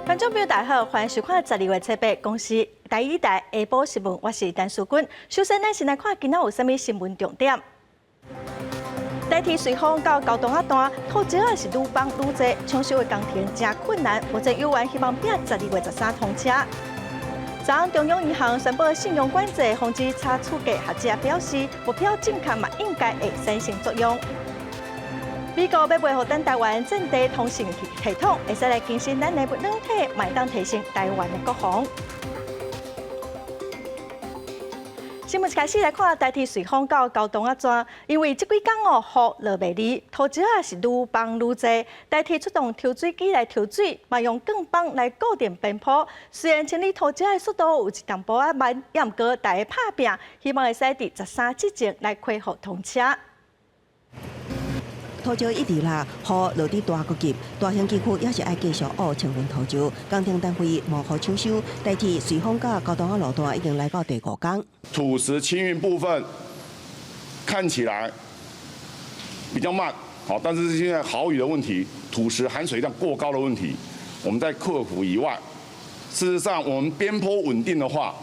观众朋友大家好，欢迎收看12月7日公司第一台下晡新闻，我是陈淑君。首先，咱先来看今仔有啥物新闻重点。台铁随风到交通段，土石也是愈放愈多，抢修的工程真困难。目前有缘希望拼12月13通车。昨晚中央银行宣布信用管制防止差错价，学者表示目标正确嘛应该会产生作用。美国要维护咱台湾阵地通信系统，会使来更新咱内部软体，卖当提升台湾的国防。新闻一开始来看台铁随风到交通站，因为这几天雨落袂离，土石也是愈放愈多。台铁出动抽水机来抽水，嘛用钢棒来固定边坡。虽然清理土石的速度有一淡薄仔慢，也毋过大家拍拼，希望会使伫13之前来恢复通车。土石一直落，雨落伫大谷级，大型机区也是爱继续挖清运土石。工程单位幕后抢修，台铁随风到交通路段已经来到第5天。土石清运部分看起来比较慢，好，但是现在豪雨的问题、土石含水量过高的问题，我们在克服以外，事实上我们边坡稳定的话，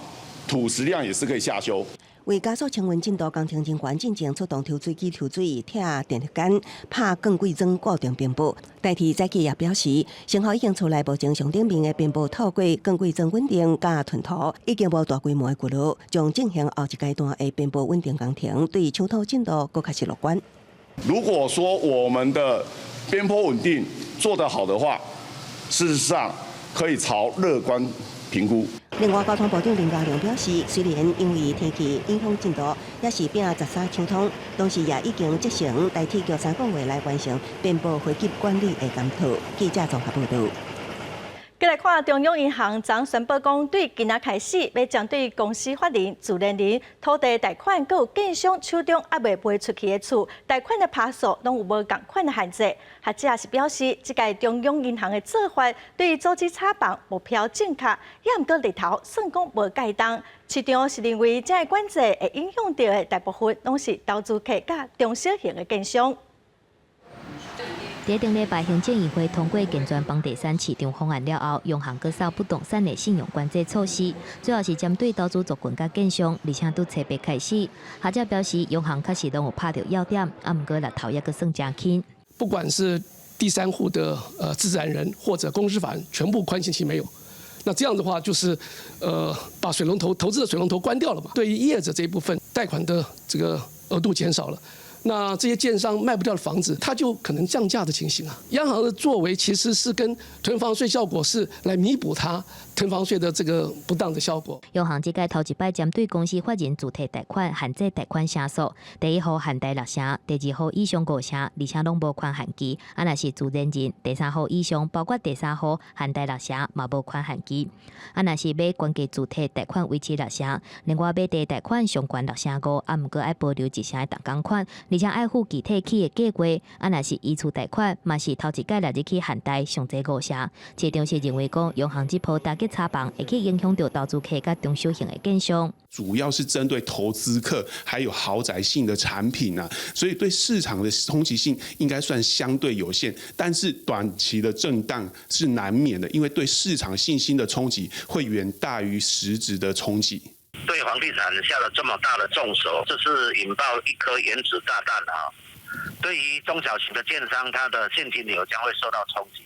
土石量也是可以下修。为加速清运进度，工程人员进前出动抽水机抽水，拆电线、拍钢轨桩固定边部。台铁早期也表示，成效已经出来，目前上顶面的边部透过钢轨桩稳定加吞土，已经无大规模的骨路，将进行后一阶段的边部稳定工程，对抢土进度更较是乐观。如果说我们的边坡稳定做得好的话，事实上可以朝乐观评估。另外，交通部长林佳龙表示，虽然因为天气影响进度，也是拼13抢通，同时也已经责成台铁局3个月来完成边部飞机管理的检讨。记者综合报道。再来看中央银行昨宣布讲，对今仔开始要针对公司法人、自然人、土地贷款，佮有建商手中还未卖出去的厝，贷款的趴数拢有无共款的限制。学者也是表示，这个中央银行的做法对组织查房目标正确，也毋过日头算讲无界当。市场是认为，这个管制会影响到的大部分拢是投资客甲中小型的建商。在顶礼拜，行政议会通过健全房地产市场方案了后，央行搁扫不动产的信用管制措施，主要是针对投资族群甲建商，而且都7月开始。学者表示，央行确实拢有拍到要点，毋过日头也搁算真轻。不管是第三户的自然人或者公司法人，全部宽限期没有。那这样的话，就是把水龙头投资的水龙头关掉了嘛。对于业者这一部分贷款的这个额度减少了。那这些建商卖不掉的房子，它就可能降价的情形啊。央行的作为其实是跟囤房税效果是来弥补它囤房税的这个不当的效果。央行这届头一摆针对公司法人主体贷款限制贷款成数，第1户限贷6成，第2户以上5成，而且拢无宽限期。啊，若是自然人，第3户以上，包括第3户限贷6成，嘛无宽限期。啊，若是买关键主体贷款维持6成，另外买地贷款上悬6成5，啊，毋过爱保留1成的动工款。而且爱附具体起的计划，啊，若是移除贷款，嘛是头一届立日起限贷上济5成。市场是认为讲，央行这波打击查房，会去影响到投资客甲中小型的建商。主要是针对投资客还有豪宅性的产品啊，所以对市场的冲击性应该算相对有限，但是短期的震荡是难免的，因为对市场信心的冲击会远大于实质的冲击。对房地产下了这么大的重手，这是引爆一颗原子炸弹啊！对于中小型的建商，它的现金流将会受到冲击。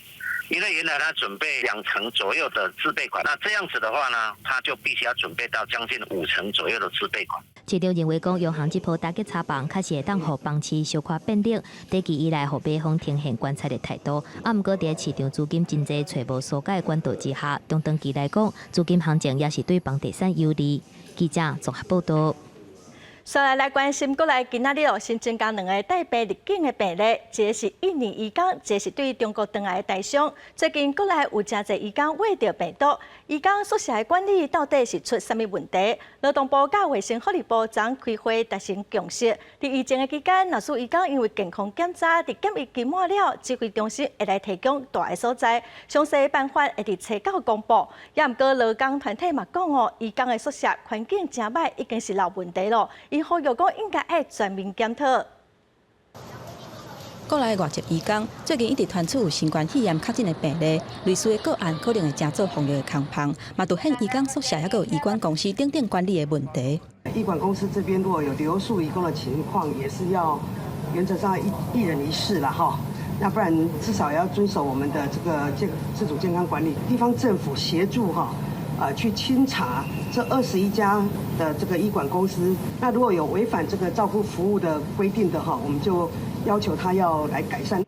因为原来他准备2成左右的自备款，那这样子的话呢，他就必须要准备到将近5成左右的自备款。市场认为讲，央行这波打击查房，确实会当互房市小可变冷，短期以来互买方呈现观察的态度。啊，毋过伫市场资金真济找无所解的管道之下，中长期来讲，资金行情也是对房地产有利。记者综合报道。所来关心过来，今仔日新增加2个带病入境的病例，一个是印尼移工，一个是对中国回来的台商。最近过来有真侪移工胃着病毒，移工宿舍的管理到底是出啥物问题？劳动部甲卫生福利部昨开会达成共识，伫疫情的期间，若属移工因为健康检查伫检疫期满了，指挥中心会来提供大个所在，详细的办法会伫初9公布。也毋过劳工团体嘛讲移工的宿舍环境真歹，已经是老问题了。呼吁讲应该爱全面检讨。国内的外籍移工最近一直传出有新冠肺炎确诊的病例，类似的个案可能会加做防疫的空棚，嘛凸显移工宿舍还有移管公司等等管理的问题。移管公司这边如果有留宿移工的情况，也是要原则上一人一室了哈。那不然至少也要遵守我们的这个自主健康管理，地方政府协助去清查这21家的这个医管公司。那如果有违反这个照顾服务的规定的我们就要求他要来改善。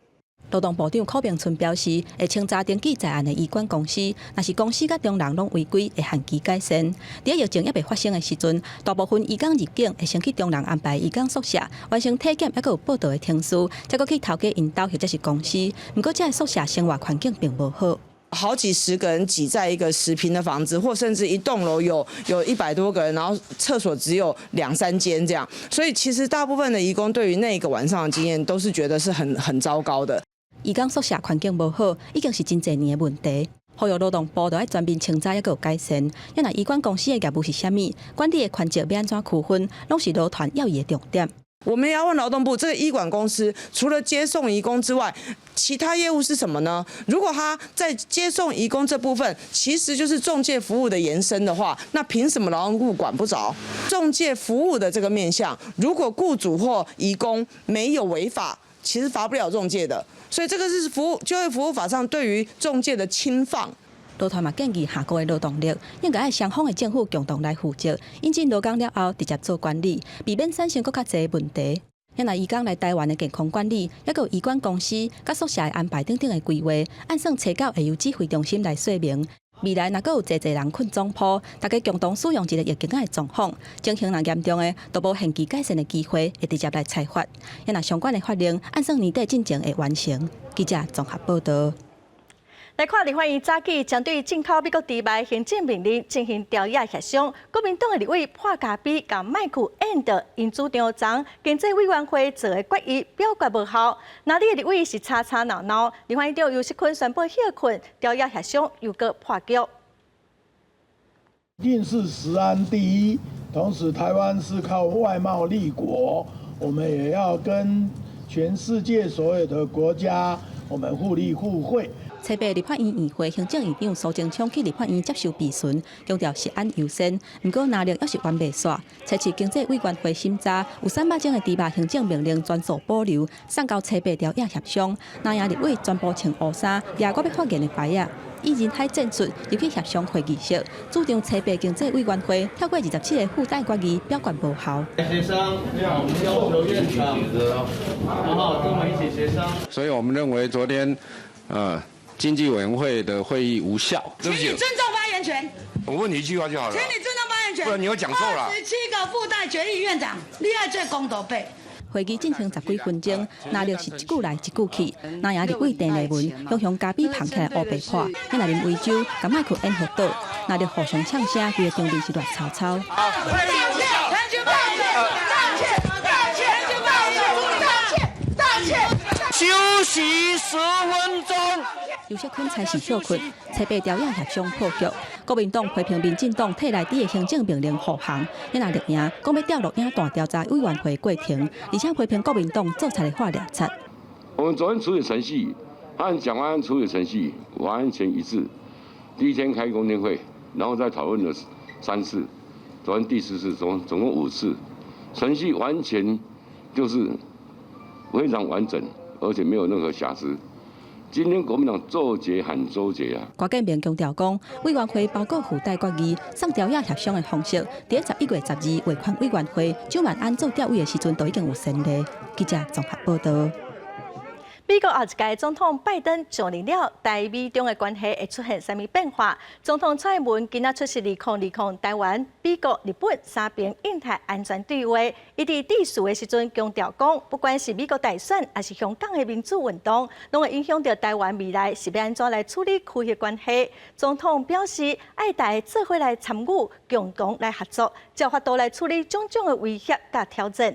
劳动部长柯明春表示，会清查登记在案的医管公司，若是公司甲中人拢违规，会限期改善。在疫情还未发生的时阵，大部分移工入境会先去中人安排移工宿舍，完成体检，还有报道的天数，再过去头家引导或者是公司。不过，这个宿舍生活环境并无好。好几十个人挤在一个10坪的房子，或甚至一栋楼有100多个人，然后厕所只有2、3间这样，所以其实大部分的移工对于那个晚上的经验都是觉得是很糟糕的。移工宿舍环境无好，已经是真侪年的问题。呼吁劳动部要全面清查，还有改善。因为移管公司的业务是啥物，管理的权责要安怎区分，拢是劳团要义的重点。我们也要问劳动部，这个医管公司除了接送移工之外，其他业务是什么呢？如果他在接送移工这部分其实就是仲介服务的延伸的话，那凭什么劳动部管不着仲介服务的这个面向？如果雇主或移工没有违法，其实罚不了仲介的。所以这个是就业服务法上对于仲介的侵犯。劳团嘛建议下个月劳动力应该爱双方的政府共同来负责，引进劳工了后直接做管理，避免产生更较侪问题。因为移工来台湾的健康管理，还有移管公司甲宿舍的安排等等的规划，按算查到会由指挥中心来说明。未来若阁有侪人困总铺，大家共同使用一个疫情的状况，情形若严重的，都无限期改善的机会，会直接来裁罚。因为相关的法令按算年底进前会完成。记者综合报道。来看立法院早起针对进口美国猪肉行政命令进行调查协商，国民党的立委破加比甲麦克安德因主张昨经济委员会做的决议表决无效，哪里的立委是吵吵闹闹，立法院长尤锡坤宣布休困，调查协商又搁破局。一定是食安第一，同时台湾是靠外贸立国，我们也要跟全世界所有的国家，我们互利互惠。台北立法院议会行政院长苏贞昌去立法院接受质询，强调食安优先，不过能力还是完未煞。采取经济委员会审查，有300种的猪肉行政命令全数保留，送到台北调查协商。那样立委全部穿乌衫，抓我要发言的牌啊！以人海战术入去协商会议室，主张台北经济委员会跳过27个附带决议，表决无效。协商，我们要求院长，好好跟我们一起协商。所以我们认为昨天，经济委员会的会议无效。请你尊重发言权。我问你一句话就好了。请你尊重发言权。不然你又讲错了。27个附带决议院长，你爱做公道背。会议进行10几分钟，哪力是一句来一句去。那样立委郑丽文向加比捧起来黑白破，因来林维洲甲麦克恩合倒，那力互相呛声，规个场面是乱吵吵。休息10分钟。尤锡坤才是休困，台北调查协商破局。国民党批评民进党替内底的行政命令护航，因若录影讲要调录影带调查委员会过程，而且批评国民党做出的话两策。我们昨天处理程序和蒋万安处理程序完全一致。第一天开公听会，然后再讨论了3次，昨天第4次，总共5次，程序完全就是非常完整，而且没有任何瑕疵。今天国民党周结喊周结啊！郭建明强调讲，委员会包括附带决议、送调查协商的方式，在11月12日权委员会蒋万安做调委的时阵，都已经有先例。记者综合报道。美国后一届总统拜登上任了，台美中的关系会出现什么变化？总统蔡英文今仔出席2020台湾、美国、日本3边印太安全对话，伊伫致辞的时阵强调讲，不管是美国大选，还是香港的民主运动，拢会影响到台湾未来是要安怎来处理区域关系。总统表示，爱大家做伙来参与，共同来合作，才有法度来处理种种的威胁甲挑战。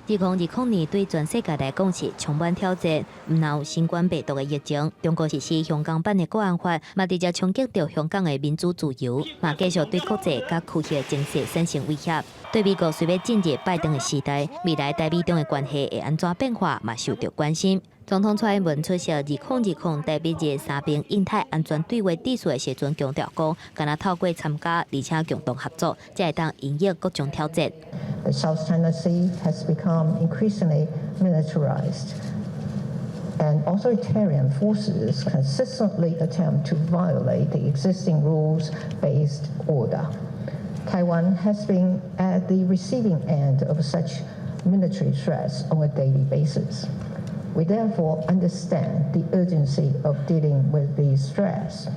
2020年对全世界来讲是充满挑战，唔有新冠病毒的疫情，中国实施香港版的国安法，嘛直接冲击到香港的民主自由，嘛继续对国际甲区域经济产生威胁。对美国虽要进入拜登的时代，未来台美中的关系会安怎变化，嘛受到关心。总统蔡英文出席2020台美日三边印太安全对话秩序的时阵，强调讲，敢若透过参加而且共同合作，才会当应对各种挑战。The South China Sea has become increasingly militarized, and authoritarian forces consistently attempt to violate the existing rules-based order. Taiwan has been at the receiving end of such military threats on a daily basis. We therefore understand the urgency of dealing with these threats.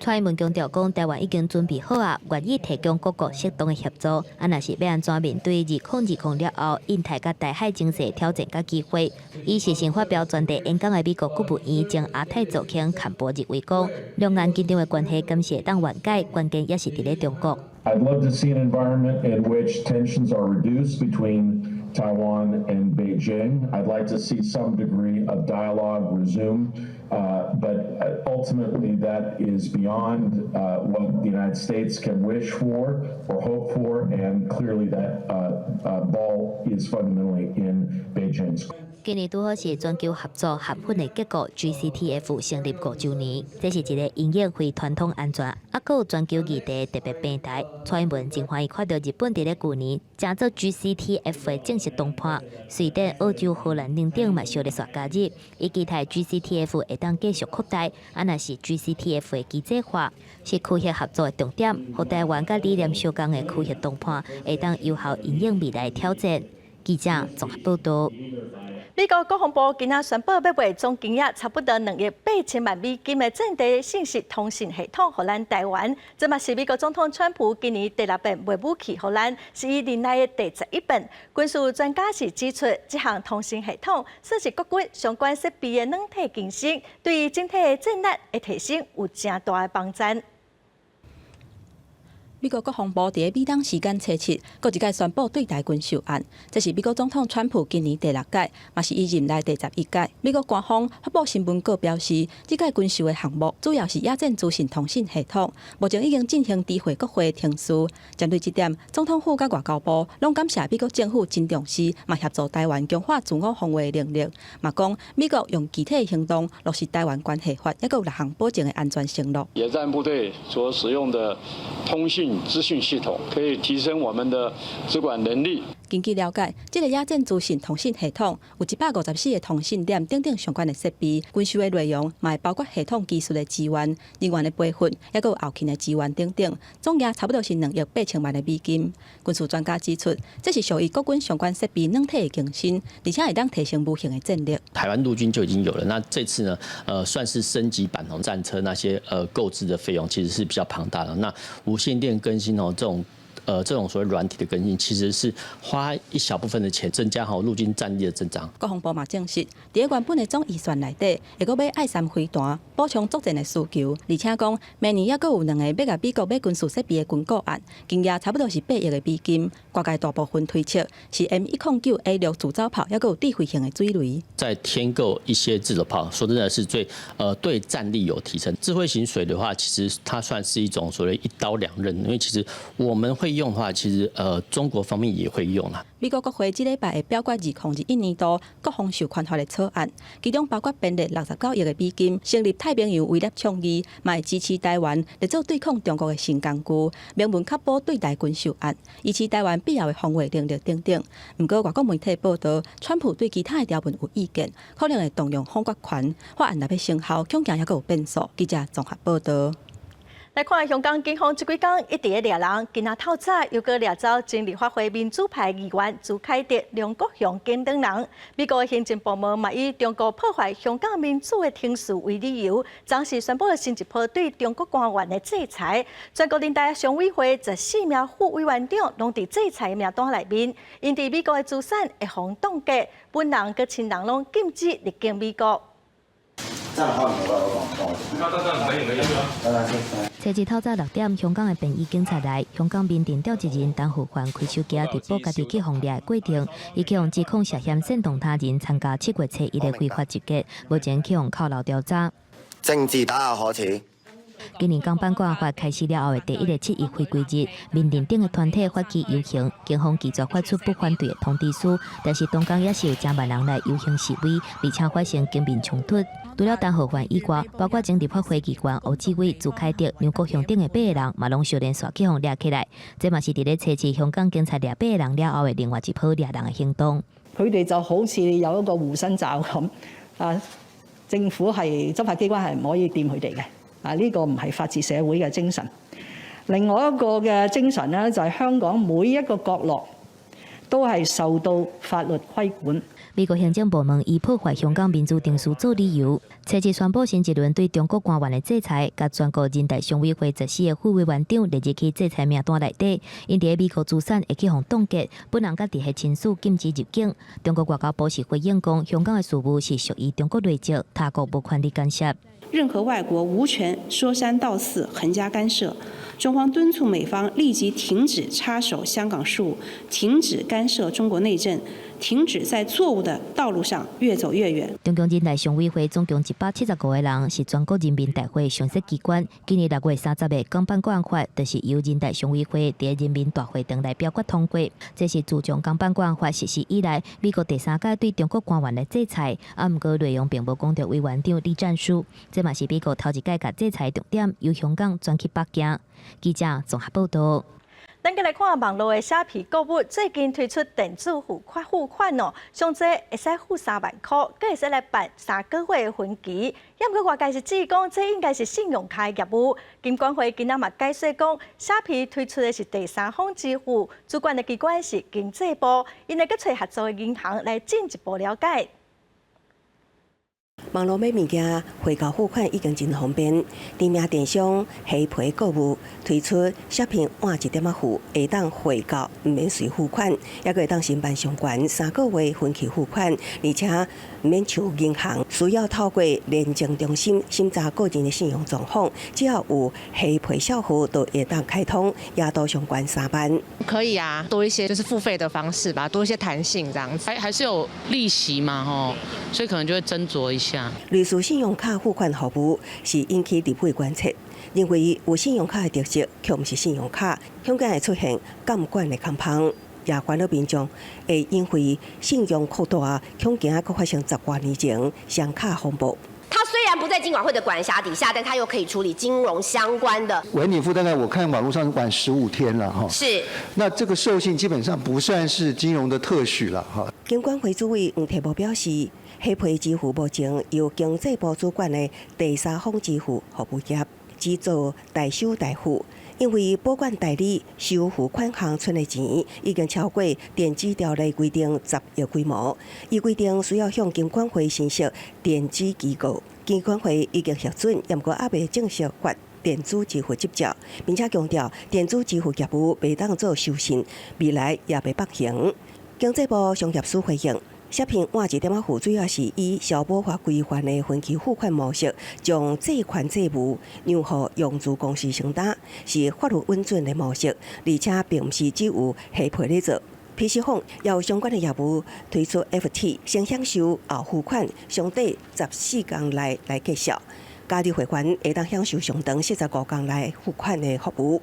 蔡英文强调讲，台湾已经准备好啊，愿意提供各国适当的协助。若是要安怎面对2020了后印太甲台海情势挑战甲机会？伊时先发表专题演讲的美国国务院将亚太组卿坎伯认为讲，两岸紧张的关系敢是会当缓解，关键也是伫咧中国。I'd love to see an environment in which tensions are reduced between Taiwan and Beijing. I'd like to see some degree of dialogue resume, but ultimately that is beyond what the United States can wish for or hope for, and clearly that ball is fundamentally in Beijing's. 今年拄好是全球合作合作的结果 ，GCTF 成立5周年，这是一个应用非传统安全，还有全球议题特别平台。蔡英文真欢喜看到日本伫咧去年加做 GCTF 的正式动盘，随着澳洲、荷兰等等嘛小咧刷加入，以期待 GCTF 会当继续扩大，若是 GCTF 的机制化，是区域合作的重点，互台湾甲理念相共的区域动盘会当有效应应未来挑战。记者综合报道。美国国防部今仔宣布，要卖总金额差不多2亿8千万美金的战地信息通信系统予咱台湾。这嘛是美国总统川普今年第6遍卖武器予咱，是伊任内的第11遍。军事专家是指出，这项通信系统算是国军相关设备的软体更新，对于整体的战力的提升有正大的帮助。美国国防部伫美东时间7日，搁一届宣布对台军售案。这是美国总统川普今年第6届，嘛是伊任内第11届。美国官方发布新闻稿表示，这届军售的项目主要是野战资讯通信系统，目前已经进行知会国会听书。针对这点，总统府甲外交部拢感谢美国政府真重视，嘛协助台湾强化自我防卫能力。嘛讲美国用具体的行动落实台湾关系法，也有6项保证的安全承诺。野战部队所使用的通信资讯系统可以提升我们的指管能力。根据了解，这个野战资讯通信系统有154个通信点等等相关的设备，军售的内容嘛会包括系统技术的资源、人员的培训，也有后勤的资源等等，总额差不多是2亿8千万的美金。军事专家指出，这是属于国军相关设备软体的更新，而且会当提升武器的战力。台湾陆军就已经有了，那这次呢，算是升级版战车那些购置的费用其实是比较庞大的。那无线电更新这种所谓软体的更新，其实是花一小部分的钱，增加陆军战力的增长。国防部嘛证实，伫原本的总预算内底，会阁买爱3飞弹，补充作战的需求。而且讲，明年还阁有2个要甲美国买军事设备的军购案，金额差不多是8亿的美金。外界大部分推测是 M109A6 自走炮，也阁有地回型的水雷。再添购一些自走炮，说真的是对战力有提升。智慧型水的话，其实它算是一种所谓一刀2刃，因为其实我们会用的话，其实中国方面也会用啦。美国国会这礼拜会表决2021年度国防授权法的草案，其中包括编列69亿的美金，成立太平洋威慑倡议，嘛会支持台湾来做对抗中国的新工具，明文确保对台军售案，以及台湾必要的防卫能力等等。不过，外国媒体报道，川普对其他的条文有意见，可能会动用反决权，法案若要生效，恐惊还阁有变数。记者综合报道。来看香港警方这几天一直在抓人，今仔透早又搁抓走前立法会民主派议员朱凯廸、梁国雄等人。美国的行政部门嘛以中国破坏香港民主的听诉为理由，暂时宣布了新一波对中国官员的制裁。全国人大常委会14名副委员长拢伫制裁名单内面，因伫美国的资产会防冻结，本人佮亲人拢禁止入境美国。这样的话，你帮我可以。初一透早6点，香港的便衣警察来，香港民警调一人当互犯开手机直播家己去轰掠的过程，伊去用指控涉嫌煽动他人参加7月初1的非法集结，目前去用扣留调查。政治打压可耻。今年港版国安法开始了后的第1个7·1回归日，民阵等的团体发起游行，警方拒绝发出不反对的通知书，但是东港也是有10万人来游行示威，而且发生警民冲突。除了陈浩环以外，包括前立法会议员吴志伟、朱凯迪、梁国雄等的8个人，嘛拢小连续起互抓起来。这嘛是伫咧初次香港警察抓8个人了后的另外一波抓人的行動。佢哋就好似有一個護身罩咁，政府係執法機關係唔可以掂佢哋嘅。呢個唔係法治社會嘅精神。另外一個嘅精神呢，就係香港每一個角落都係受到法律規管。美國行政部門以破壞香港民主定序做理由，初次宣布新一輪對中國官員的制裁，甲全國人大常委會14個副委員長列入去制裁名單內底。因伫美國資產會去互凍結，不能甲直系親屬禁止入境。中國外交部是回應講，香港的事務是屬於中國內政，他國無權利干涉。任何外國無權說三道四、橫加干涉。中方敦促美方立即停止插手香港事務，停止干涉中國內政，停止在錯誤的道路上越走越遠。中共人大常委會總共175個人，是全國人民大會常設機關。今年6月30日港版國安法，就是由人大常委會在人民大會堂來表決通過。這是自從港版國安法實施以來，美國第3屆對中國官員的制裁，不過內容並無講到委員長栗戰書。這嘛是美國頭一屆甲制裁重點由香港轉去北京。記者綜合報道。咱再來看網絡的蝦皮購物，最近推出電子付款哦，上濟會使付3萬塊，佮會使來辦3個月的分期。也毋過外界是指講，這應該是信用卡的業務。金管會今仔嘛解釋講，蝦皮推出的是第三方支付，主管的機關是經濟部，因會佮找合作的銀行來進一步了解。網絡買物件回購付款已經真方便，知名電商蝦皮購物推出shopping換1點仔付，會當回購唔免隨付款，也會當申辦相關3個月分期付款，而且唔免像銀行需要透過廉政中心審查個人的信用狀況，只要有蝦皮銷戶都會當開通，也都相關3班。可以啊，多一些就是付費的方式吧，多一些彈性這樣子。還是有利息嘛，吼，所以可能就會斟酌一下。類似信用卡付款服務是引起立委關切，認為有信用卡的特色卻唔是信用卡，香港會出現監管的空棚，也煩惱民眾會因為信用擴大，恐驚還發生10多年前雙卡風暴。它雖然不在金管會的管轄底下，但它又可以處理金融相關的。委年付大概我看網絡上晚15天了哈。是。那這個授信基本上不算是金融的特許了哈。金管會主委黃提波表示，蝦皮支付目前由經濟部主管的第三方支付服務業只做代收代付，因為保管代理收付款項存的錢已經超過電子條例規定10億規模，伊規定需要向金管會申請電子機構，金管會已經核准，不過還未正式發電子支付執照，並且強調電子支付業務未當做授信，未來也未發行。經濟部商業署回應。shopping換1點仔付主要是以消保法規範的分期付款模式，將借款債務讓予用資公司承擔，是法律穩準的模式，而且並不是只有蝦皮咧做。PC 行也有相關的業務推出 FT 先享受後付款，相對14天內來結束，加入會員會當享受上長45天內付款的服務。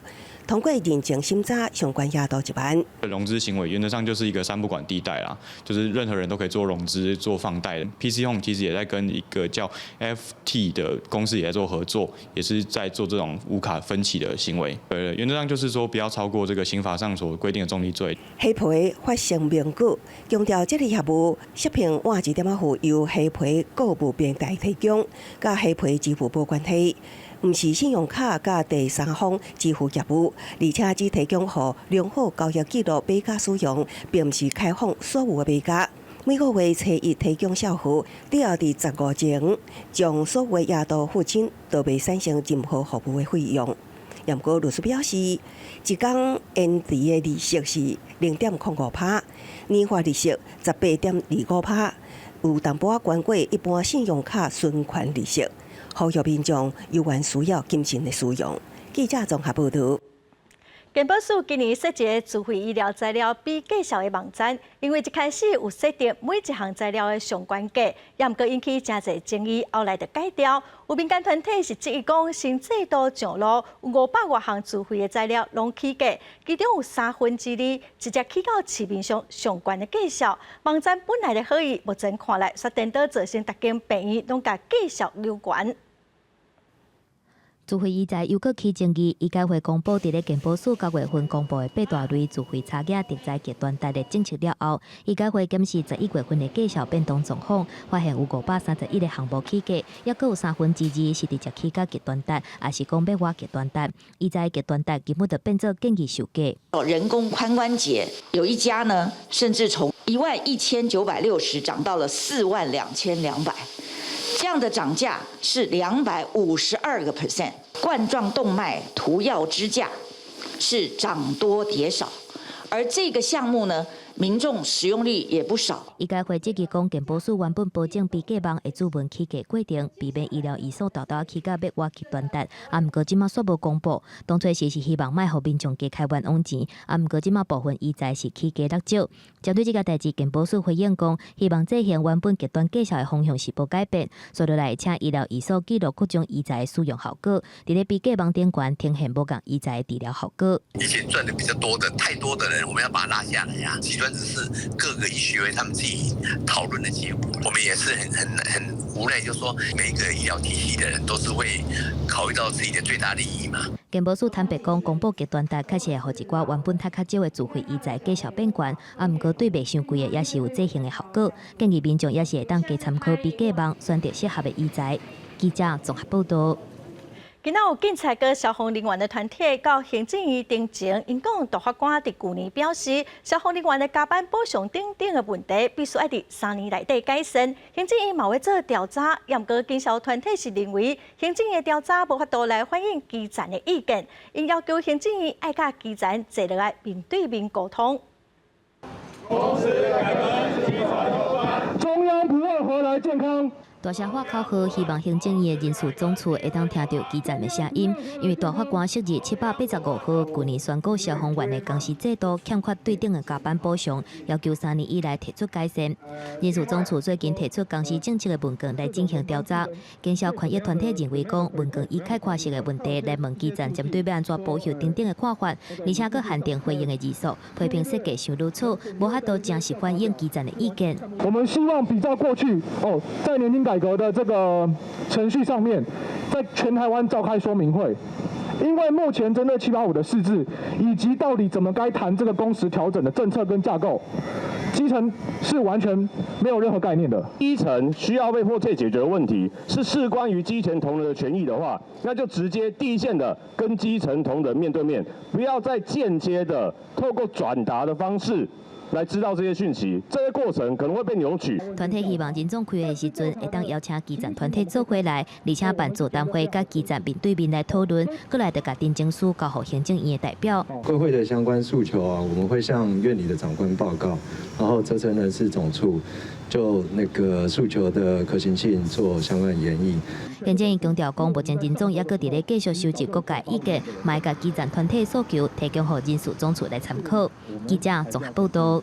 通過認證審查，相關也都1萬。融資行為原則上就是一個三不管地帶啦，就是任何人都可以做融資、做放貸。PC Home 其實也在跟一個叫 FT 的公司也在做合作，也是在做這種無卡分期的行為。原則上就是說不要超過這個刑法上所規定的重利罪。蝦皮發聲明稿強調，這個業務shopping換1點仔付由蝦皮購物平台提供，甲蝦皮支付無關係。唔是信用卡甲第三方支付業務，而且只提供予良好交易記錄買家使用，並唔是開放所有嘅買家。每個月初1提供銷戶，只要伫15前將所有嘅額度付清，都未產生任何服務嘅費用。不過律師表示，一天延遲嘅利息是0.05%，年化利息18.25%。有淡薄仔关过一般信用卡存款利息，呼吁民众有缘需要谨慎的使用。记者综合报道。健保署今年设一个智慧医疗资料比介绍的网站，因为一开始有设定每一项资料的相关价，也毋过引起真侪争议，后来就改掉。有民间团体是质疑讲新制度上路，有500多项智慧的资料拢起价，其中有2/3直接起到市面上相关的介绍。网站本来的好意，目前看来却颠倒造成大间病院拢甲介绍有关。智慧医材又搁起争议，医改会公布伫咧健保署9月份公布的8大类智慧查验特材极端值的政策了后，医改会检视11月份的介绍变动状况，发现有531个项目起价，也搁有2/3是直接起价极端值，也是讲要挖极端值。医材极端值根本就变作建议售价。人工髋关节有一家呢，甚至从11960涨到了42200。这样的涨价是252%，冠状动脉涂药支架是涨多跌少，而这个项目呢，民众使用率也不少。医改会质疑讲，健保署原本保证比价网会主文起价过程，避免医疗医所豆豆起价要挖极端值，毋过即马煞无公布。当初是希望卖互民众加开冤枉钱，毋过即马部分医材是起价落少。针对这个代志，健保署回应讲，希望这项原本极端介绍的方向是无改变，所以来请医疗医所记录各种医材的使用效果，伫咧比价网顶悬呈现无共医材的治疗效果。以前赚的比较多的太多的人，我们要把它拉下来呀。极端值是各个医学会他们自己讨论的结果，我们也是很无奈，就说每一个医疗体系的人都是会考虑到自己的最大利益嘛。健保署坦白讲，公布极端值确实会互一寡原本较少的智慧医材介绍变悬，毋过对袂伤贵的也是有这型的效果。建议民众也是会当加参考比价网，选择适合的医材。记者综合报道。今仔有警察跟消防人员的团体到行政院定情，因讲大法官伫去年表示，消防人员的加班补偿等的问题，必须要伫3年内底改善。行政院嘛会做调查，也毋过警消团体是认为，行政院调查无法度来反映基层的意见，因要求行政院爱甲基层坐落来面对面沟通。中央不会回来健康。大声话口号，希望行政院的人事总处会当听到基层的声音，因为大法官昔日785号去年宣告消防员的工时制度欠缺对等的加班补偿，要求3年以来提出改善。人事总处最近提出工时政策的文件来进行调查，警消权益团体认为讲文件以概括式的问题来问基层针对要安怎补偿等等的看法，而且佫限定回应的字数，批评设计伤如此，无法度正式反映基层的意见。我们希望比较过去在年金改革的这个程序上面，在全台湾召开说明会，因为目前针对785的释字，以及到底怎么该谈这个工时调整的政策跟架构，基层是完全没有任何概念的。基层需要被迫切解决的问题是事关于基层同仁的权益的话，那就直接第一线的跟基层同仁面对面，不要再间接的透过转达的方式来知道这些讯息，这些过程可能会被扭曲。团体希望人总开会的时阵，会当邀请基层团体做回来，而且办座谈会，甲基层面对面来讨论，过来就甲定情书交予行政院的代表。各会的相关诉求啊，我们会向院里的长官报告，然后责成人事总处就那个诉求的可行性做相关研议。行政院强调讲，目前人总也搁伫咧继续收集各界意见，嘛会甲基层团体诉求提供予人事总处来参考。记者综合报道。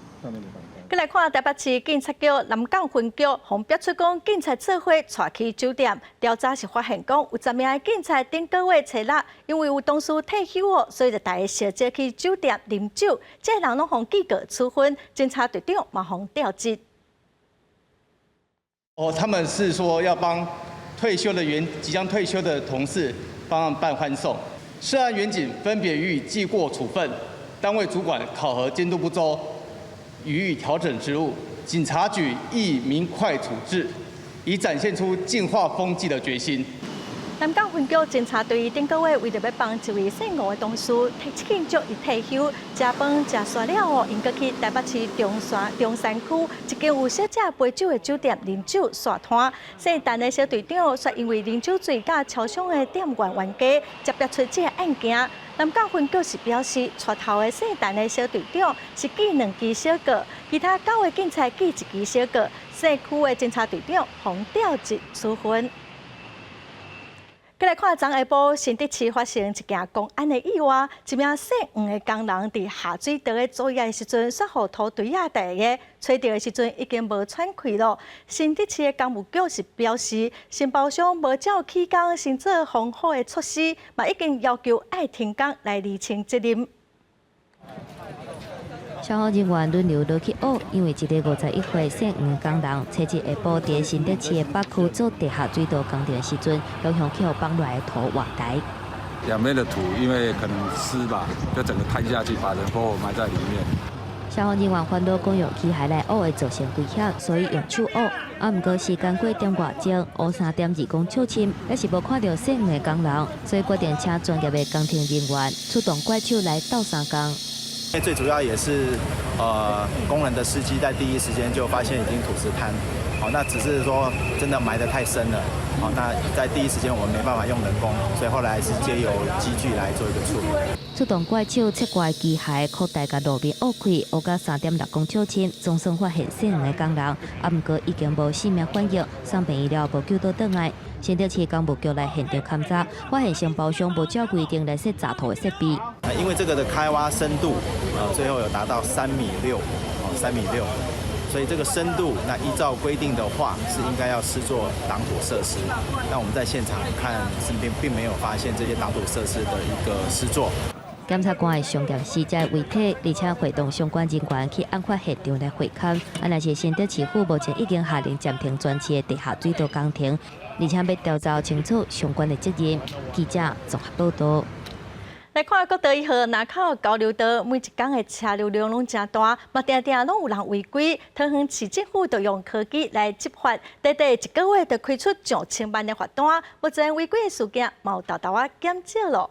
再来看台北市警察局南港分局，红标出讲警察做伙带去酒店调查时发现讲，有10名的警察顶个月初6，因为有同事退休所以就大家小姐去酒店饮酒，这些人拢互记过处分，警察队长嘛互调职。他们是说要帮即将退休的同事帮他们办欢送，涉案员警分别予以记过处分，单位主管考核监督不周，予以调整职务。警察局亦明快处置，以展现出净化风气的决心。南港分局侦查队顶个月为着要帮一位姓吴的同事庆祝伊退休，食饭食煞了后，因搁去台北市中山区一间有小姐陪酒的酒店饮酒耍摊。姓陈的小队长却因为饮酒醉甲超商的店员冤家，接触出这个案件。南港分局是表示，出头的姓陈的小队长是记2支小过，其他9位警察记1支小过，西区的警察队长红调1处分。再来看，昨下晡新竹市发生一件公安的意外，一名姓黄的工人伫下水道的作业的时阵，煞互土堆啊地个，找到的时阵已经无喘气了。新竹市的工务局是表示，承包商无照起工，先做防护的措施，嘛已经要求爱停工来厘清责任。消防人员轮流落去学，因为一个51岁姓黄工人，初一下晡伫新竹市的北区做地下水道工程的时阵，向去互放落来的土瓦解。两边的土因为可能湿吧，就整个摊下去，把人活埋在里面。消防人员烦恼公用器械来学会造成危险，所以用手学。不过时间过点外钟，学3点2公尺深，也是无看到姓黄的工人，所以决定请专业的工程人员出动怪手来斗3工。最主要也是工人的司机在第一时间就发现已经土石坍，好，那只是说真的埋得太深了，好，那在第一时间我们没办法用人工，所以后来是借由机具来做一个处理。出动怪手切怪机械扩大甲路面挖开，挖到3点6公尺深，总算发现姓黄的工人，不过已经无生命反应，送病医疗无救到倒来。新竹市工务局来现场勘查，发现承包商无照规定来设闸头的设备。因为这个的开挖深度，最后有达到3.6米，3.6米，所以这个深度，那依照规定的话，是应该要施作挡土设施。那我们在现场看，身边并没有发现这些挡土设施的一个施作。检察官会详验死者遗体，而且会同相关人员去案发现场来会勘。若是新竹市府目前已经下令暂停全市的地下水道工程，而且要调查清楚相关的责任。记者综合报道。来看国道1号南口交流道，每一天的车流量拢真大，嘛定定拢有人违规。桃园市政府就用科技来执法，短短1个月就开出上千万的罚单。目前违规的事件嘛有大减少了。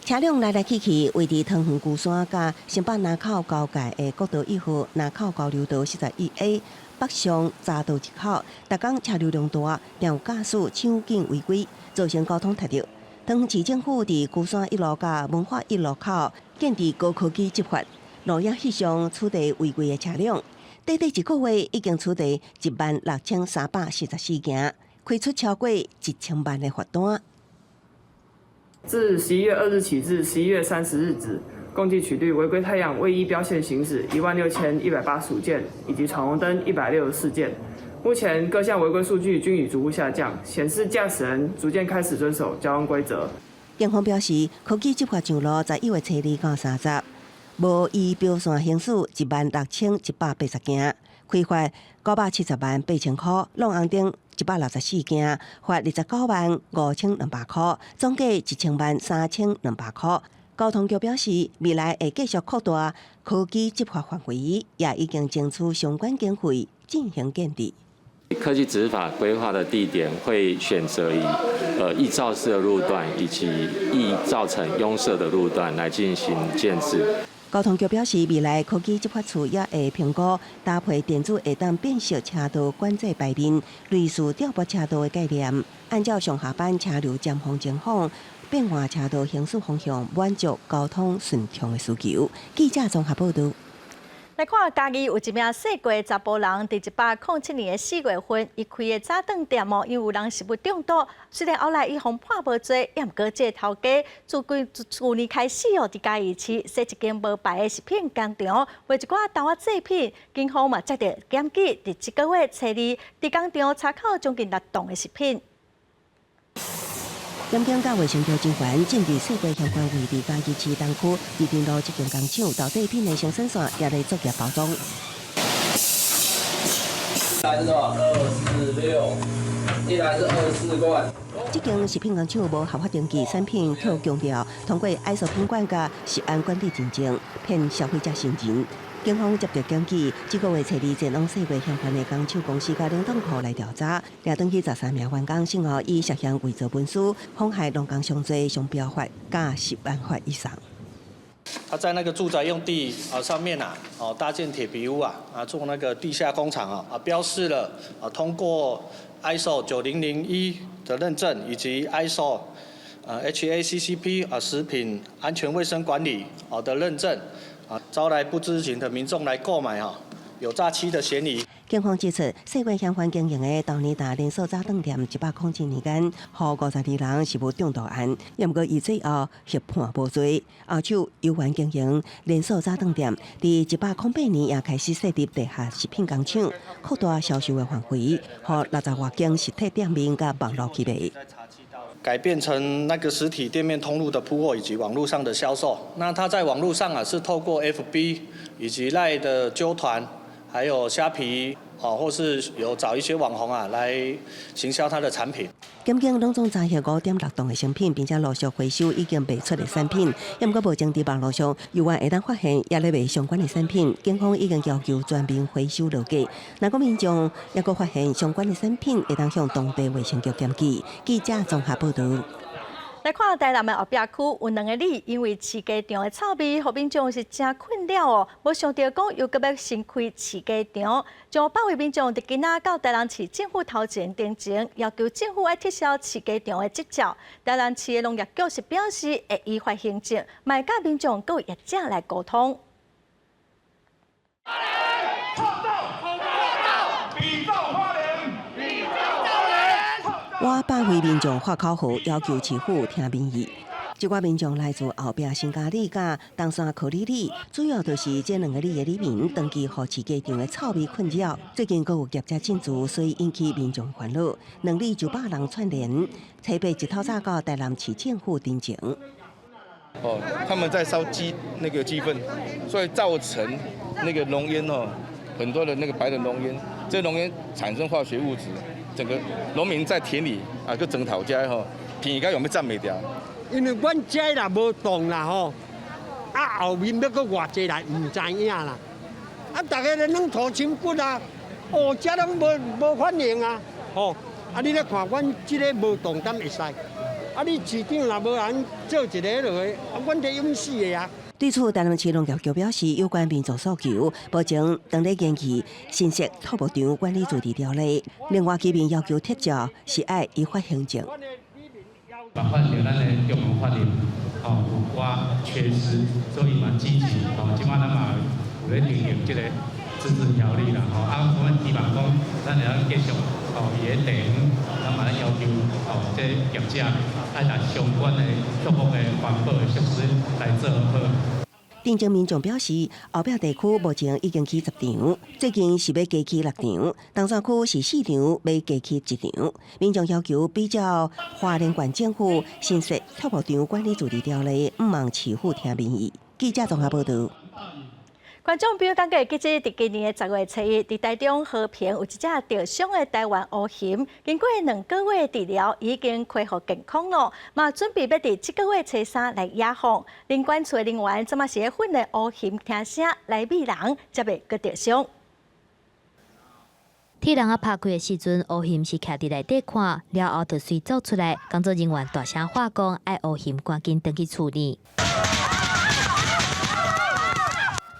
车辆来来去去，位于桃园龟山甲新北南口交界的国道1号南口交流道41A 北上匝道1口，逐天车流量大，有驾驶抢警违规，造成交通塞住。桃园市政府伫龟山1路甲文化1路口建立高科技执法，路野翕相取缔违规的车辆。短短1个月已经取缔16344件，开出超过1000万的罚单。自11月2日起至11月30日止，共计取缔违规太阳未依标线行驶16185件，以及闯红灯164件。目前各项违规数据均已逐步下降，显示驾驶人逐渐开始遵守交通规则。警方表示，科技执法上路11月7日到30，无依标线行驶16180件，开罚9708000块，弄红灯164件，罚295200块，总计1003200块。交通局表示，未来会继续扩大科技执法范围，也已经争取相关经费进行建立。科技执法规划的地点会选择以易肇事的路段以及易造成拥塞的路段来进行建制。交通局表示，未来科技执法处也会评估搭配电子会当变色车道管制牌面，类似调拨车道的概念，按照上下班车流尖峰前方变换车道行驶方向，满足交通顺畅的需求。记者综合报道。来看嘉义有一名4岁查甫人，伫107年的4月份，伊开的早顿店因为有人食物中毒，虽然后来伊互判无罪，也毋过这头家自去年开始伫嘉义市设一间无牌的食品工厂，卖一寡豆仔制品。警方嘛接到检举，伫1个月7日，伫工厂查扣将近6吨的食品。检警甲卫生局警员进入4月相关位置嘉义市东区宜平路这间工厂，豆制品的生产线也来作业包装。来是多少？246，一来是24罐。这间食品工厂无合法登记产品，特强调通过 ISO 品管甲食安管理认证，骗消费者信任。警方接到检举，1个月7日前往4月相关的工厂公司甲冷冻库来调查，抓登记13名员工，幸好以涉嫌伪造文书、妨害农工商罪，商标法加10万块以上。他在那个住宅用地上面搭建铁皮屋做那个地下工厂标示了通过 ISO 9001的认证以及 ISO HACCP 食品安全卫生管理的认证招来不知情的民众来购买有诈欺的嫌疑。警方指出，四月香环经营的豆泥达连锁早顿店107年间，予52人是无中毒案，也毋过伊最后被判无罪。后手有缘经营连锁早顿店，伫108年也开始设立地下食品工厂，扩大销售的范围，予60多间实体店面甲网络起卖。改变成那个实体店面通路的铺货以及网络上的销售。那它在网络上是透过 FB 以及 LINE 的揪团，还有虾皮或是有找一些网红来行销它的产品。检警拢总查获5点6吨的成品，并且陆续回收已经卖出的产品，也毋过无将伫网络上有缘会当发现也咧卖相关的产品，警方已经要求全面回收落架。若果民众也阁发现相关的产品，会当向当地卫生局检举。记者综合报道。来看台南的后壁区有2个里，因为饲鸡场的臭味，互民众是真困扰哦。无想到讲又搁要新开饲鸡场，将百位民众伫今仔到台南市政府头前登前，要求政府要撤销饲鸡场的执照。台南市的农业局是表示会依法行政，卖甲民众各业者来沟通。我百位民众发口号，要求市府听民意。一寡民众来自后壁新家里、甲东山科里里，主要就是这2个里的里民，长期互饲鸡场的臭味困扰。最近阁有业者进驻，所以引起民众烦恼。2里900人串联，台北一透早到台南市政府登前。他们在烧鸡粪，所以造成那个浓烟很多的那个白的浓烟，这浓烟产生化学物质。整个农民在田里去种头家田家有没有占袂掉？因为阮这啦无动啦后面要搁偌济来唔知影啦。大家咧拢土青骨啊，这拢无反应啊，你咧看阮这个无动敢会使，你市长若无人做一个落去，阮得永死的啊。对此，台南市农业局表示，有关民众诉求，目前正在研议新设土牧场管理处置条例。另外，居民要求撤照是爱依法行政。把换成咱的中文法律，有寡缺失，所以嘛支持，即摆咱嘛有咧订定这个自治条例啦，我们希望讲，咱会当继续，伊个地方，咱嘛咧要求，这业者爱拿相关的各方的环保的措施来做好。镇前民众表示，后壁地区目前已经起10场，最近是要加起6场，东山区是4场，要加起1场。民众要求比较花莲县政府新设土牧场管理处置条例，毋望市府听民意。记者综合报道。观众朋友，感觉记者伫今年的10月7日，伫台中和平有一只受伤的台湾乌熊，经过2个月治疗，已经恢复健康了，嘛准备要伫这个月初3来野放。林管处的人员怎么是训练乌熊听声来避人，才袂搁受伤。铁笼拍开的时阵，乌熊是徛伫内底看，了后就随走出来。工作人员大声话讲，爱乌熊赶紧登去处理。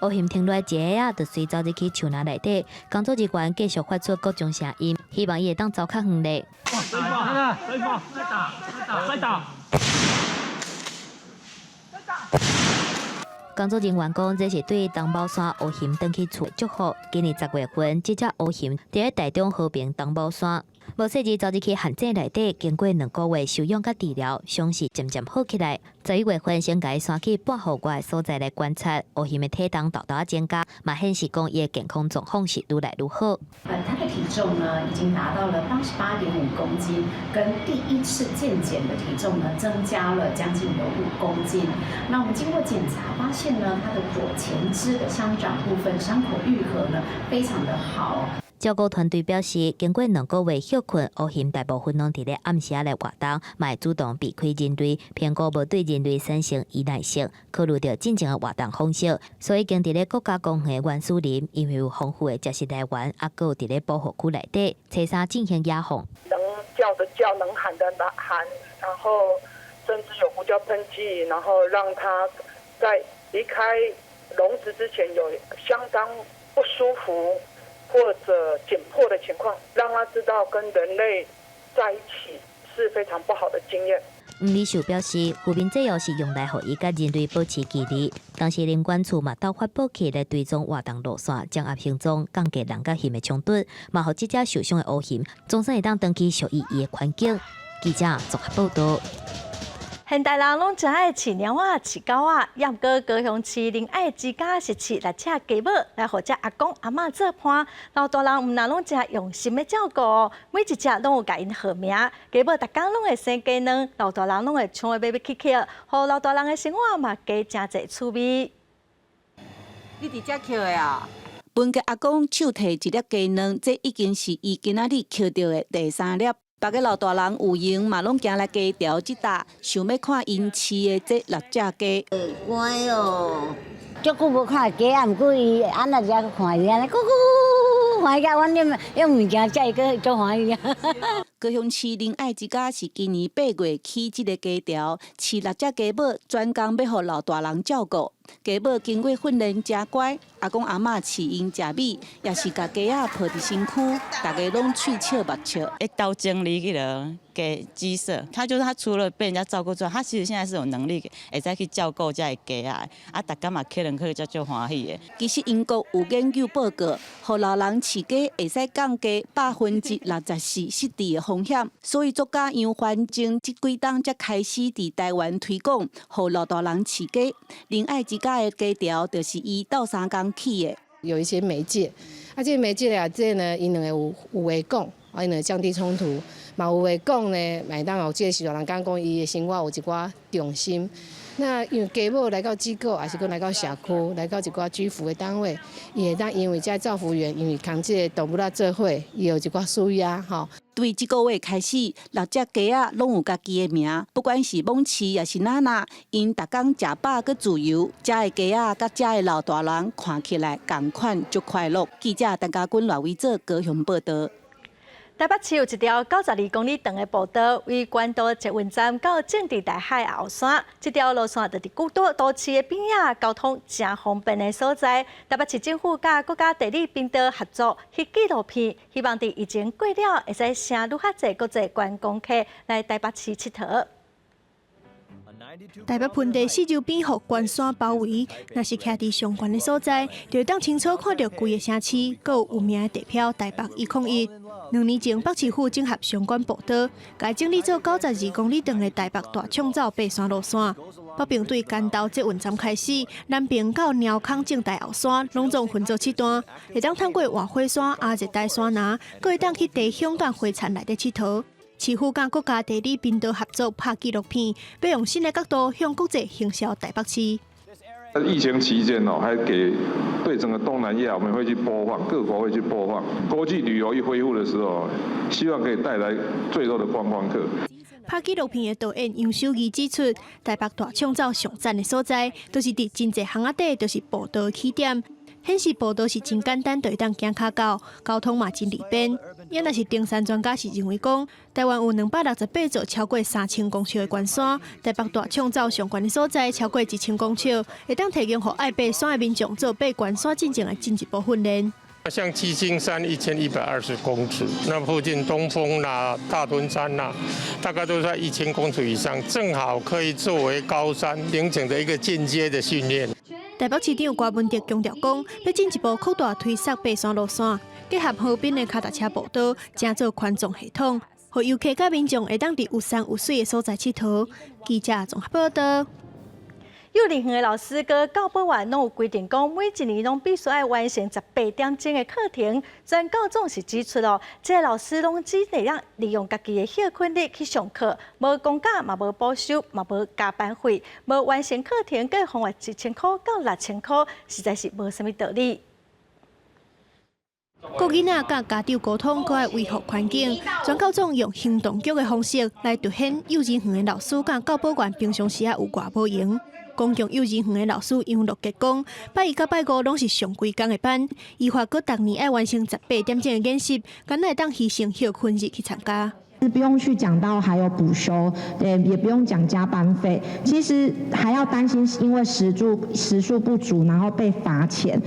乌熊停落来一下就随走入去树林内底，工作人员继续发出各种声音，希望伊会当走较远咧。再打！工作人员讲，这是对东宝山乌熊登去厝的祝福。今年10月份，这只乌熊伫台中和平东宝山。无细日走入去限制内底，经过2个月休养甲治疗，伤势渐渐好起来。11月份先甲伊送去半户外所在来观察，乌熊的体重大大增加，嘛显示讲伊的健康状况是愈来愈好。他的体重呢已经达到了88.5公斤，跟第一次健检的体重呢增加了将近有5公斤。那我们经过检查发现呢，他的左前肢的伤长部分伤口愈合呢非常的好。照顾团队表示，经过2个月休困，乌熊大部分拢伫咧暗时来活动，嘛会主动避开人类，评估无对人类产生依赖性，考虑到正常的活动方式，所以经伫咧国家公园原树林，因为有丰富的食食来源，啊，搁有伫咧保护区内底，初3进行野放。能叫的叫，能喊的喊，然后甚至有胡椒喷剂，然后让它在离开笼子之前有相当不舒服或者紧迫的情况，让他知道跟人类在一起是非常不好的经验。吴理事表示，扶贫制度是用来让伊甲人类保持距离。当时林管处嘛斗发布起来追踪活动路线，掌握行踪，降低人甲熊的冲突，嘛互即只受伤的乌熊总算会当长期属于伊的环境。记者综合报道。现代人拢真爱饲猫仔、饲狗仔，也毋过高雄市仁爱之家是饲6只家猫来互只阿公阿嬷做伴。老大人毋但拢真用心的照顾哦，每一只拢有甲因号名。家猫逐工拢会生鸡卵，老大人拢会抢的 baby kick， 互老大人的生活嘛加真侪趣味。你伫遮捡的啊？本家阿公手提一粒鸡卵，这已经是伊今仔日捡到的第3粒。别个老大人有闲嘛，拢行来鸡条即搭，想要看因饲的这6只鸡。乖哦，足久无看鸡啊，毋过伊安那只看伊安尼咕咕，欢喜甲阮用物件才会个足欢喜。高雄市仁爱之家是今年8月起即个鸡条，饲6只鸡猫，专工要互老大人照顾。鸡猫经过训练真乖，阿公阿嬷饲因食米，也是甲鸡仔抱伫身躯，大家拢喙笑目笑。到整理去了给鸡舍，他就是他除了被人家照顾之外，他其实现在是有能力会再去照顾这些鸡啊，大家嘛客人去才足欢喜的。其实英国有研究报告，互老人饲鸡会使降低64%失智的风险，所以作家杨环正这几冬才开始伫台湾推广，互老大人饲鸡。仁爱之家的鸡条就是伊斗3工起的。有一些媒介，这些媒介这呢，因两个有话讲，因两个降低冲突。嘛有话讲呢，麦当劳这个时候人讲伊的生活有一寡重心。那因为家母来到机构，还是讲来到社区，来到一寡居服的单位，伊会当因为这照服员因为扛这个动物仔做伙，伊有一寡需要吼。对这个月开始，6只鸡仔拢有家己的名，不管是蒙奇也是娜娜，因逐工食饱佮自由，遮的鸡仔甲遮的老大人看起来同款足快乐。记者陈家军、赖伟做高雄报道。台北市有一条92公里长的步道，为关渡捷运站到政治大海后山，这条路线就伫古都市的边仔，交通真方便的所在。台北市政府甲国家地理频道合作翕纪录片，希望伫疫情过了，会使请愈较侪国际观光客来台北市佚佗。台北盆地四周边互关山包围，若是徛伫上悬的所在，就会当清楚看到规个城市，阁有名的地标台北101。2年前，北市府整合相关步道，改整理做92公里长的台北大创造爬山路线。北边对干道捷运站开始，南边到鸟空正大后山，拢总分做7段，会当通过万火山、阿热带山拿，阁会当去地香港花田内底佚佗。市府甲国家地理频道合作拍纪录片，要用新的角度向国际行销台北市。疫情期间还对整个东南亚我们会去播放，各国会去播放。国际旅游一恢复的时候，希望可以带来最多的观光客。拍纪录片的导演杨秀仪指出，台北大创造上赞的所在，都是伫真侪巷仔底，就是步道起点。显示步道是真简单，就会当行脚到，交通嘛真利便。也若是登山专家是认为讲，台湾有268座超过3000公尺的关山，台北大创造上悬的所在超过1000公尺，会当提供予爱爬山的民众做爬关山进前的进一步训练。像七星山1120公尺，那附近东峰啦、大屯山啦，大概都在1000公尺以上，正好可以作为高山凌景的一个进阶的训练。台北市长郭文哲强调讲，要进一步扩大推测爬山路线，结合河边的脚踏车步道，建造宽纵系统，让游客甲民众会当伫有山有水的所在佚佗。记者综合报道。幼儿园的老师跟教保员拢有规定，讲每一年拢必须要完成18点钟的课程。全教总是指出哦，这些老师拢只会让利用家己的休困日去上课，无公假，嘛无补休，嘛无加班费，无完成课程，计罚款1000块到6000块，实在是无啥物道理。国囡仔甲家长沟通，搁爱维护环境。全教总用行动剧的方式来凸显幼儿园的老师甲教保员平常时有偌无闲。公共幼儿园的老师杨乐杰讲，拜一到拜五拢是上规工的班，依法搁逐年爱完成18点钟的演习，敢会当牺牲休困日去参加。不用去讲到还有补休，也不用讲加班费，其实还要担心因为时数不足，然后被罚钱。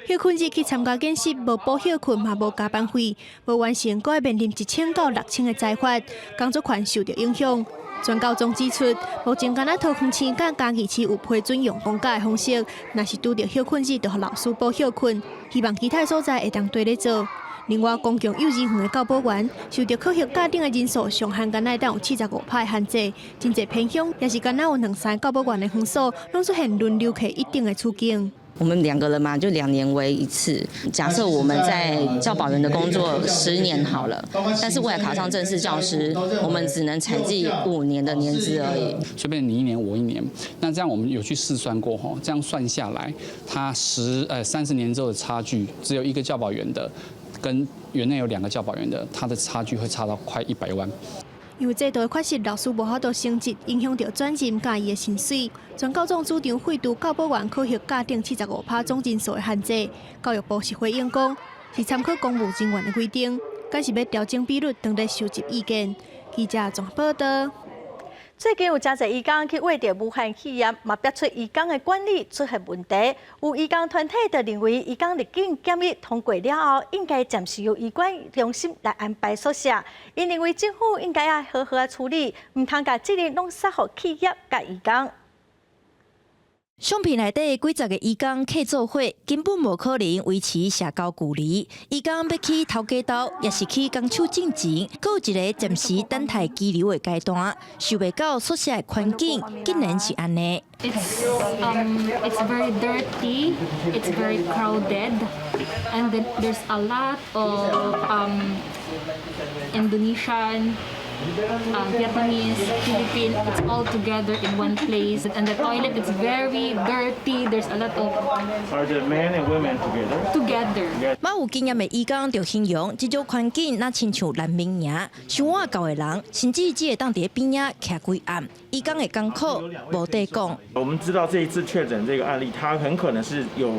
休困日去参加演习，无补休困嘛无加班费，无完成，搁要面临1000到6000的裁罚，工作权受到影响。全高中指出，目前敢若桃园市甲嘉义市有批准用公假的方式，若是拄到休困日，就互老师补休困。希望其他所在会当对咧做。另外，公共幼儿园的教保员受到考核家庭的人数上限敢若当有75%限制，真侪偏乡也是敢若有2、3教保员的园所，拢出现轮流起一定的处境。我们2个人嘛，就2年为一次。假设我们在教保员的工作10年好了，但是为了考上正式教师，我们只能采计5年的年资而已。随便你1年我1年，那这样我们有去试算过哈，这样算下来，它30年之后的差距，只有1个教保员的，跟园内有2个教保员的，它的差距会差到快100万。因为制度的缺失，老师无法度升职，影响到转任甲伊的薪水。全高中主张废除教保员考核家庭75%总人数的限制。教育部是回应讲，是参考公务人员的规定，敢是要调整比率，等待收集意见。记者综合报道。最近有真侪移工去为着武汉企业，嘛逼出移工的管理出现问题。有移工团体就认为，移工入境检疫通过了后，应该暂时由医管中心来安排宿舍。因认为政府应该要好好处理，唔通把责任拢撒予企业甲移工。相片内底几十个移工客做伙，根本无可能维持社交距离。移工要去头家岛，也是去工厂进前，搁有一个暂时等待拘留的阶段。想袂到宿舍的环境竟然是安尼。It's very dirty. It's very crowded, and then there's a lot of Indonesian. Vietnamese, Philippine, it's all together in one place. And the toilet is very dirty. There's a lot of. Are the men and women together? Together. 冇有经验的移工就形容，这种环境那亲像难民营，想换教的人，甚至只会当伫边仔徛几暗，移工的艰苦无得讲。我们知道这一次确诊这个案例，它很可能是有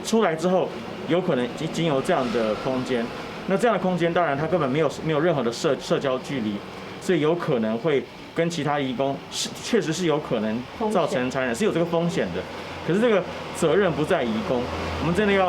出来之后，有可能经由这样的空间。那这样的空间，当然它根本没有任何的社交距离。所以有可能会跟其他移工确实是有可能造成传染，是有这个风险的。可是这个责任不在移工，我们真的要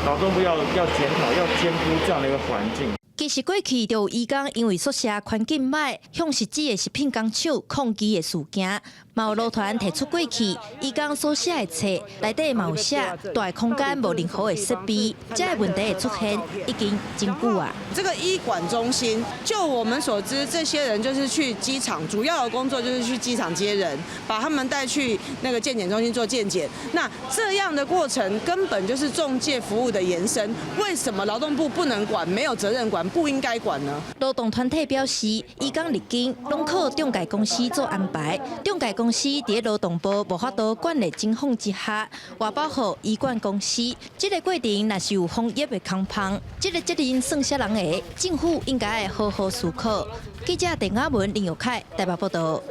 劳动部要检讨，要监督这样的一个环境。其实过去就有移工因为宿舍环境歹，向实际的食品工厂抗议的事件，嘛有路团提出过去移工所写的册内底嘛有写大的空间无任何的设备，这个问题的出现已经真久啊。这个医管中心，就我们所知，这些人就是去机场，主要的工作就是去机场接人，把他们带去那个健检中心做健检。那这样的过程根本就是仲介服务的延伸，为什么劳动部不能管，没有责任管？不应该管呢？劳动团体表示，移工入境拢靠中介公司做安排，中介公司伫劳动部无法度管理情况之下，外包予医管公司。这个过程若是有防疫的空隙，这个责任算啥人的？政府应该好好思考。记者陈雅文、林玉凯台北报道。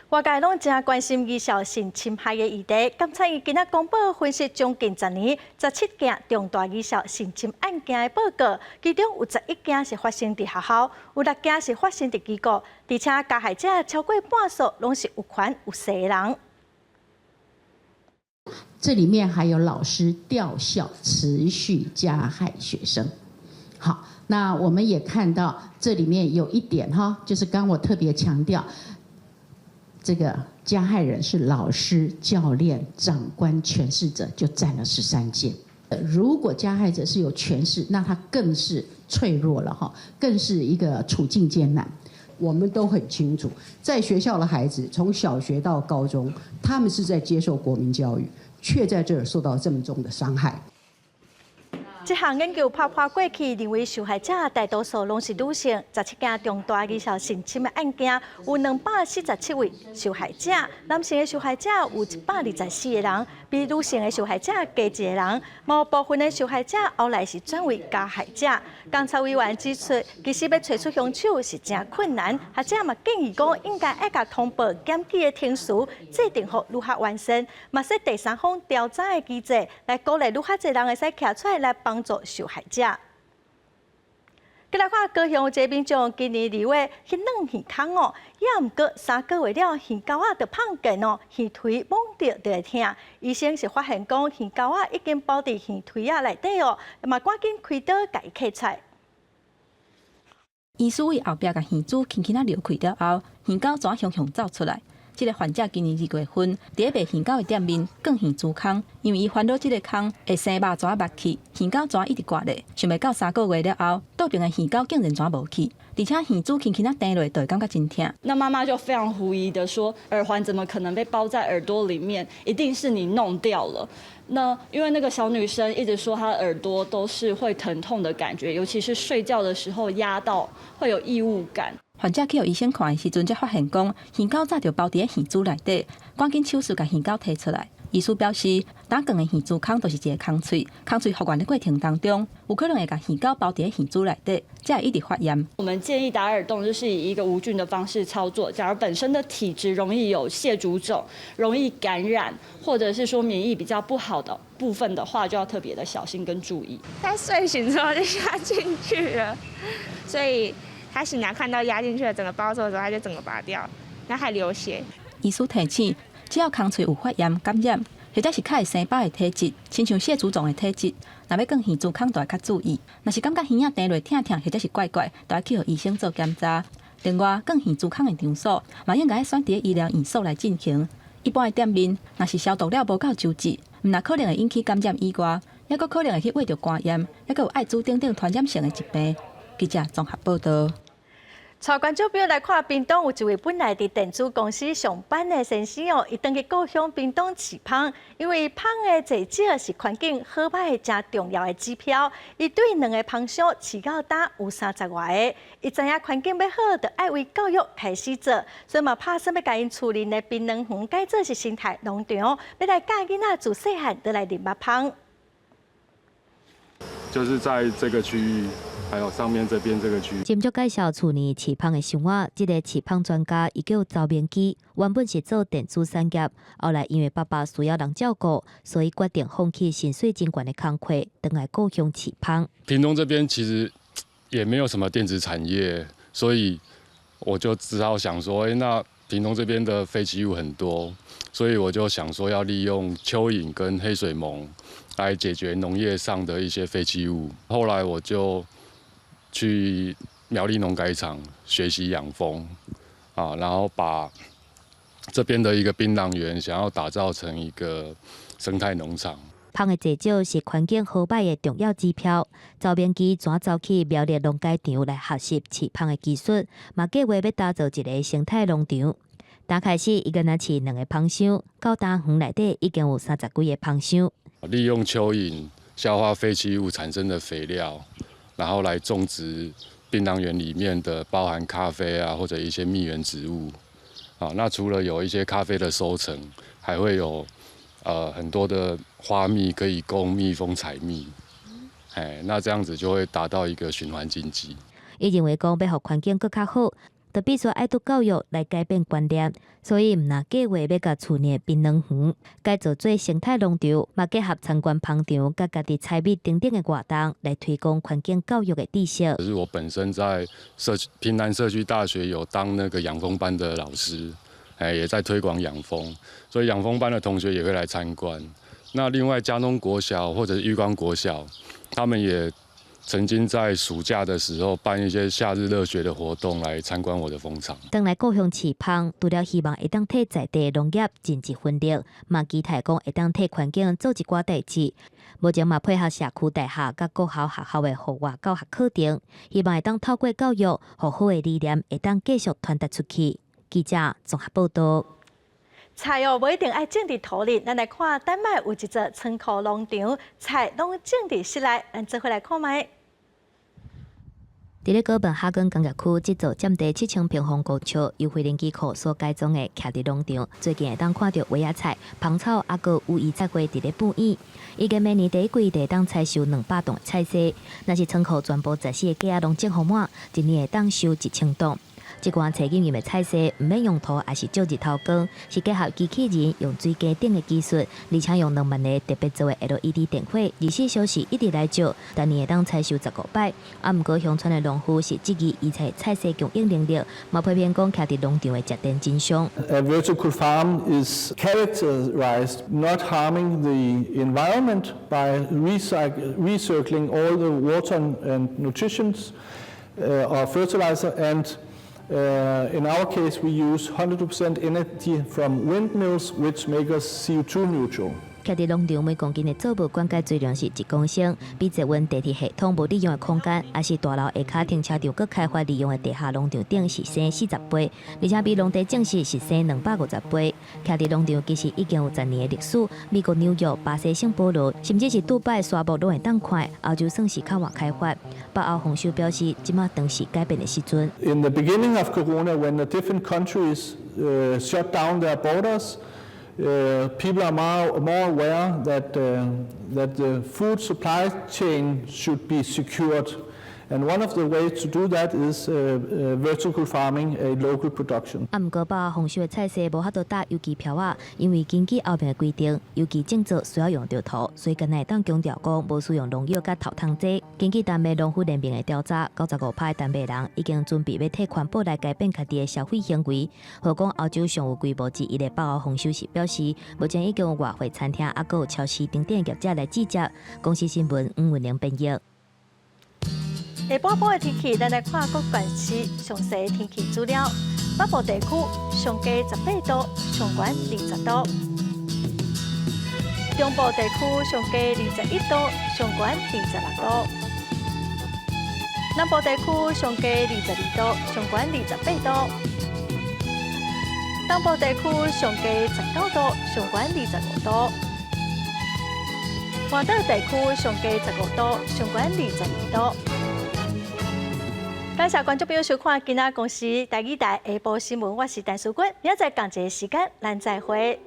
外界拢真关心儿少性侵害的议题。监察院今仔公布分析将近10年17件重大儿少性侵案件的报告，其中有11件是发生伫学校，有6件是发生伫机构，而且加害者超过半数拢是有权有势的人。这里面还有老师吊校持续加害学生。好，那我们也看到这里面有一点哈，就是刚我特别强调。这个加害人是老师、教练、长官、诠释者，就占了13件。如果加害者是有权势，那他更是脆弱了哈，更是一个处境艰难。我们都很清楚，在学校的孩子从小学到高中，他们是在接受国民教育，却在这儿受到这么重的伤害。这项研究抛破过去认为受害者大多数拢是女性，17件重大儿少性侵的案件，有247位受害者，男性的受害者有124个人，比女性的受害者加1个人。某部分的受害者后来是转为加害者。监察委员指出，其实要找出凶手是真困难，学者嘛建议讲应该要甲通报检举的天数制定好如何完成，嘛说第三方调查的机制，来鼓励如何侪人会使站出来帮助受害者。再来看高雄有一个民众今年2月去软耳孔哦，也毋过3个月了，耳沟仔就胖见哦，耳垂摸着就会痛。医生是发现讲耳沟仔已经包伫耳垂仔内底哦，嘛赶紧开刀甲伊切出来。医师为后壁甲鱼珠轻轻啊撩开了后，鱼钩怎熊熊走出来。这个患者今年2月份，第一卖鱼钩的店面更鱼珠空，因为伊烦恼这个空会生肉蛇肉去，鱼钩蛇一直刮咧，想袂到3个月了后，肚边的鱼钩竟然蛇无去，而且鱼珠轻轻啊弹落，就会感觉真痛。那妈妈就非常狐疑的说，耳环怎么可能被包在耳朵里面？一定是你弄掉了。那因为那个小女生一直说她的耳朵都是会疼痛的感觉，尤其是睡觉的时候压到会有异物感。患者去互医生看的时阵，才发现讲鱼钩早就包伫个鱼珠内底，赶紧手术把鱼钩摕出来。医师表示，打光的鱼珠孔都是一个空喙，空喙复原的过程当中，有可能会把鱼钩包伫个鱼珠内底，才会一直发炎。我们建议打耳洞就是以一个无菌的方式操作。假如本身的体质容易有蟹足肿、容易感染，或者是说免疫比较不好的部分的话，就要特别的小心跟注意。他睡醒之后就压进去了，所以他醒来看到压进去的整个包住的时候，他就整个拔掉，然后还流血。医师提醒，只要空喙有发炎、感染，或者是较会生疤的体质，亲像蟹足肿的体质，若要讲鱼珠孔，就要较注意。若是感觉耳仔弹落痛痛，或者是怪怪，就要去互医生做检查。另外，讲鱼珠孔的场所，嘛应该选伫医疗院所来进行。一般的店面，若是消毒了无够周至，毋但可能会引起感染以外，还佫可能会去胃着肝炎，还佫有艾滋等传染性的疾病。记者综合报道。带观众朋友来看，屏东有一位本来伫电子公司上班的先生哦，伊登去故乡屏东饲芳，因为芳的坐少是环境好歹真重要的指标。伊对2个芳箱饲到大有30外个，伊知影环境要好，就爱为教育开始做，所以嘛拍算要甲因厝邻的槟榔园改做是生态农场，要来教囡仔自细汉就来啉肉芳。就是在这个区域。还有上面这边这个区。金竹介绍厝内饲芳的生活，这个饲芳专家伊叫周明基，原本是做电子产业，后来因为爸爸需要人照顾，所以决定放弃薪水真悬的工课，回来故乡饲芳。屏东这边其实也没有什么电子产业，所以我就只好想说，那屏东这边的废弃物很多，所以我就想说要利用蚯蚓跟黑水虻来解决农业上的一些废弃物。后来我就去苗栗农改场学习养蜂啊，然后把这边的一个槟榔园想要打造成一个生态农场。芳的制作是环境好歹的重要指标。周明基怎走去苗栗农改场来学习饲芳的技术，嘛计划要打造一个生态农场。刚开始一个人饲2个芳箱，到大园内底已经有30几个芳箱。利用蚯蚓消化废弃物产生的肥料。然后来种植槟榔园里面的包含咖啡啊，或者一些蜜源植物啊。那除了有一些咖啡的收成，还会有很多的花蜜可以供蜜蜂采蜜。那这样子就会达到一个循环经济。伊认为讲要让环境更较好，就必须爱读教育来改变观念，所以毋但计划要甲厝内的槟榔园改造做生态农场，嘛结合参观芳场、甲家己采蜜等等的活动，来推广环境教育的知识。可是我本身在屏南社区大学有当那个养蜂班的老师，也在推广养蜂，所以养蜂班的同学也会来参观。那另外嘉农国小或者是裕光国小，他们也曾经在暑假的时候办一些夏日热血的活动来参观我的蜂场。回来故乡饲芳，除了希望会当替在地农业尽一分力，嘛期待讲会当替环境做一寡代志。目前嘛配合社区大厦甲国校学校的户外教学课程，希望会当透过教育，好好的理念会当继续传达出去。记者综合报道。菜哦，不一定爱种伫土里，咱来看丹麦有一座村口农场，菜拢种伫室内，咱做伙来看卖。伫咧哥本哈根工业区，这座占地7000平方公尺、由飞人机库所改装的徛伫农场，最近会当看到尾仔菜、芳草，还佫有意菜花伫咧布院。已经每年第一季会当采收200吨的菜色，若是村口全部14个家拢种好满，一年会当收1000吨。这款采经验的菜色，唔免用土，也是照日头光，是结合机器人用水加电的技术，而且用2万个特别做的 LED 电火，24小时一直来照，当年会当采收15摆。毋过乡村的农户是质疑伊菜色供应能力，嘛批评讲徛伫农场的食电真香。A vertical farm is characterized not harming the environment by recircling all the water and nutrients. of fertilizer, and in our case we use 100% energy from windmills, which make us CO2 neutral. 徛伫农场每公斤的作物灌溉水量是1公升，比节温地铁系统无利用的空间，也是大楼下骹停车场搁开发利用的地下农场顶是省40倍，而且比农地正式是省250倍。徛伫农场其实已经有10年的历史，美国纽约、巴西圣保罗，甚至是杜拜沙漠都会当看。欧洲算是较晚开发。北欧丰收表示，即马当是改变的时阵。In the beginning of Corona, when the different countries shut down their borders. People are more aware that the food supply chain should be secured, and one of the ways to do that is vertical farming, a local production. 不过，北欧丰收的菜色无法度搭有机票啊，因为根据后面的规定，有机种植需要用到土，所以今日当强调讲无使用农药甲头汤剂。根据丹麦农夫联盟的调查，95%的丹麦人已经准备要替环保来改变家己的消费行为。何况欧洲上有规模之一的北欧丰收时表示，目前已经有外汇餐厅啊，还有超市等等业者来制作。公司新闻吴文玲编译。下半部的天气，咱来看各县市详细天气资料。北部地区上低18度，上悬20度；中部地区上低21度，上悬26度；南部地区上低22度，上悬28度；东部地区上低19度，上悬25度；华岛地区上低15度，上悬22度。感谢观众朋友收看今仔公司第2台下晡新闻，我是陈淑君，明仔载同一个时间咱再会。